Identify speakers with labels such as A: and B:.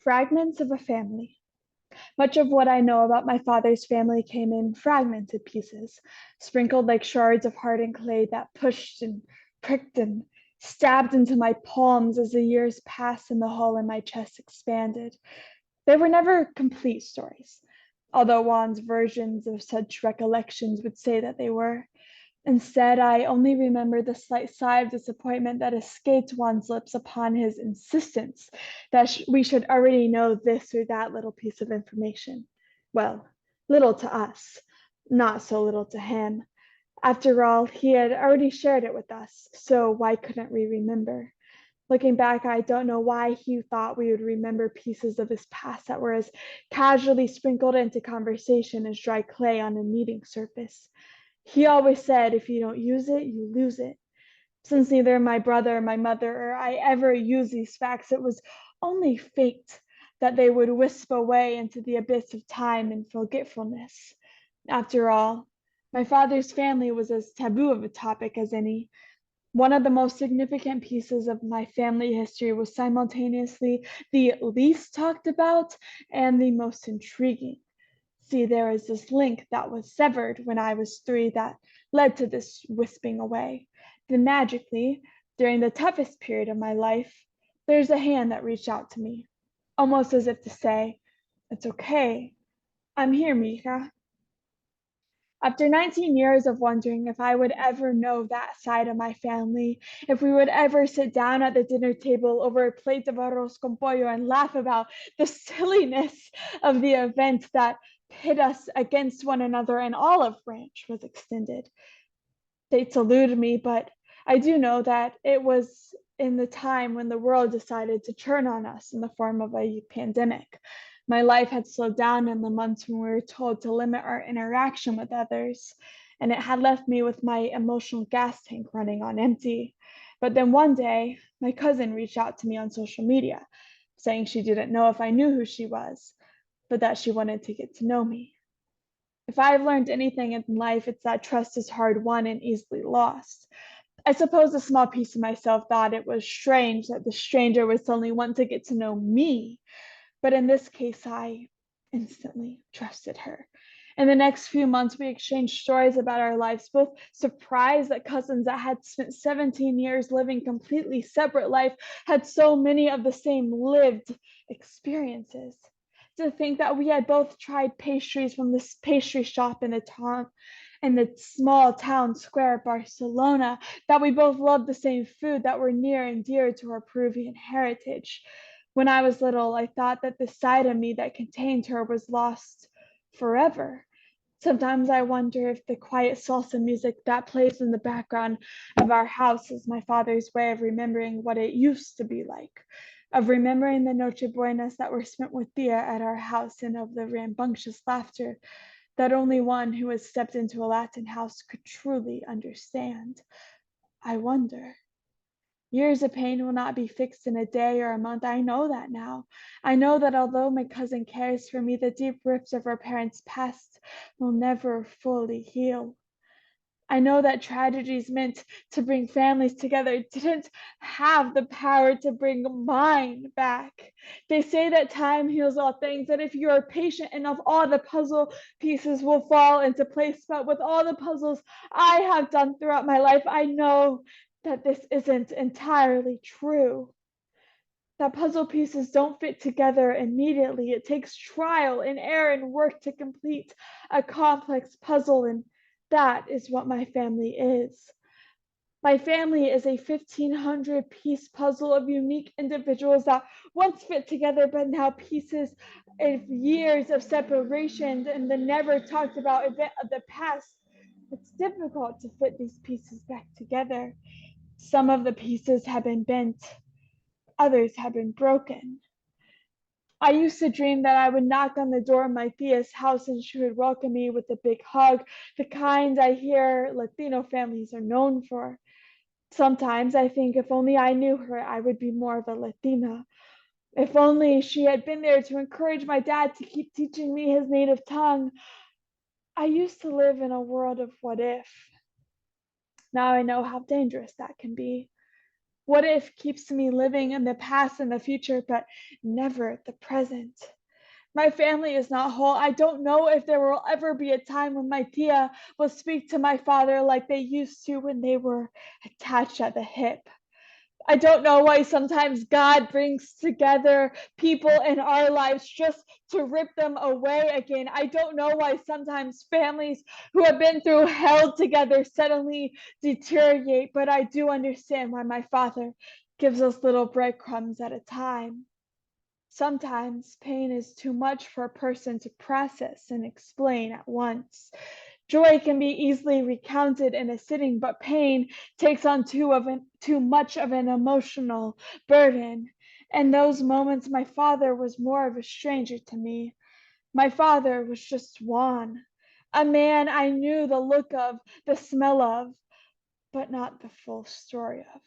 A: Fragments of a family. Much of what I know about my father's family came in fragmented pieces, sprinkled like shards of hardened clay that pushed and pricked and stabbed into my palms as the years passed and the hole in my chest expanded. They were never complete stories, although Juan's versions of such recollections would say that they were. Instead, I only remember the slight sigh of disappointment that escaped Juan's lips upon his insistence that we should already know this or that little piece of information. Well, little to us, not so little to him. After all, he had already shared it with us, so why couldn't we remember? Looking back, I don't know why he thought we would remember pieces of his past that were as casually sprinkled into conversation as dry clay on a kneading surface. He always said, if you don't use it, you lose it. Since neither my brother, my mother, or I ever used these facts, it was only fate that they would wisp away into the abyss of time and forgetfulness. After all, my father's family was as taboo of a topic as any. One of the most significant pieces of my family history was simultaneously the least talked about and the most intriguing. See, there is this link that was severed when I was 3 that led to this wisping away. Then magically, during the toughest period of my life, there's a hand that reached out to me, almost as if to say, "It's okay. I'm here, Mika." After 19 years of wondering if I would ever know that side of my family, if we would ever sit down at the dinner table over a plate of arroz con pollo and laugh about the silliness of the event that pit us against one another, and olive branch was extended. Fate eluded me, but I do know that it was in the time when the world decided to turn on us in the form of a pandemic. My life had slowed down in the months when we were told to limit our interaction with others, and it had left me with my emotional gas tank running on empty. But then one day, my cousin reached out to me on social media, saying she didn't know if I knew who she was, but that she wanted to get to know me. If I've learned anything in life, it's that trust is hard won and easily lost. I suppose a small piece of myself thought it was strange that the stranger would suddenly want to get to know me, but in this case, I instantly trusted her. In the next few months, we exchanged stories about our lives, both surprised that cousins that had spent 17 years living completely separate life had so many of the same lived experiences. To think that we had both tried pastries from this pastry shop in the small town square of Barcelona, that we both loved the same food that were near and dear to our Peruvian heritage. When I was little, I thought that the side of me that contained her was lost forever. Sometimes I wonder if the quiet salsa music that plays in the background of our house is my father's way of remembering what it used to be like, of remembering the Noche Buenas that were spent with Tia at our house, and of the rambunctious laughter that only one who has stepped into a Latin house could truly understand. I wonder. Years of pain will not be fixed in a day or a month. I know that now. I know that although my cousin cares for me, the deep rifts of our parents' past will never fully heal. I know that tragedies meant to bring families together didn't have the power to bring mine back. They say that time heals all things, that if you are patient enough, all the puzzle pieces will fall into place. But with all the puzzles I have done throughout my life, I know that this isn't entirely true. That puzzle pieces don't fit together immediately. It takes trial and error and work to complete a complex puzzle, and that is what my family is. My family is a 1,500-piece puzzle of unique individuals that once fit together, but now pieces of years of separation and the never talked about event of the past. It's difficult to fit these pieces back together. Some of the pieces have been bent, others have been broken. I used to dream that I would knock on the door of my tia's house and she would welcome me with a big hug, the kind I hear Latino families are known for. Sometimes I think if only I knew her, I would be more of a Latina. If only she had been there to encourage my dad to keep teaching me his native tongue. I used to live in a world of what if. Now I know how dangerous that can be. What if keeps me living in the past and the future, but never the present. My family is not whole. I don't know if there will ever be a time when my tia will speak to my father like they used to when they were attached at the hip. I don't know why sometimes God brings together people in our lives just to rip them away again. I don't know why sometimes families who have been through hell together suddenly deteriorate, but I do understand why my Father gives us little breadcrumbs at a time. Sometimes pain is too much for a person to process and explain at once. Joy can be easily recounted in a sitting, but pain takes on too much of an emotional burden. In those moments, my father was more of a stranger to me. My father was just Juan, a man I knew the look of, the smell of, but not the full story of.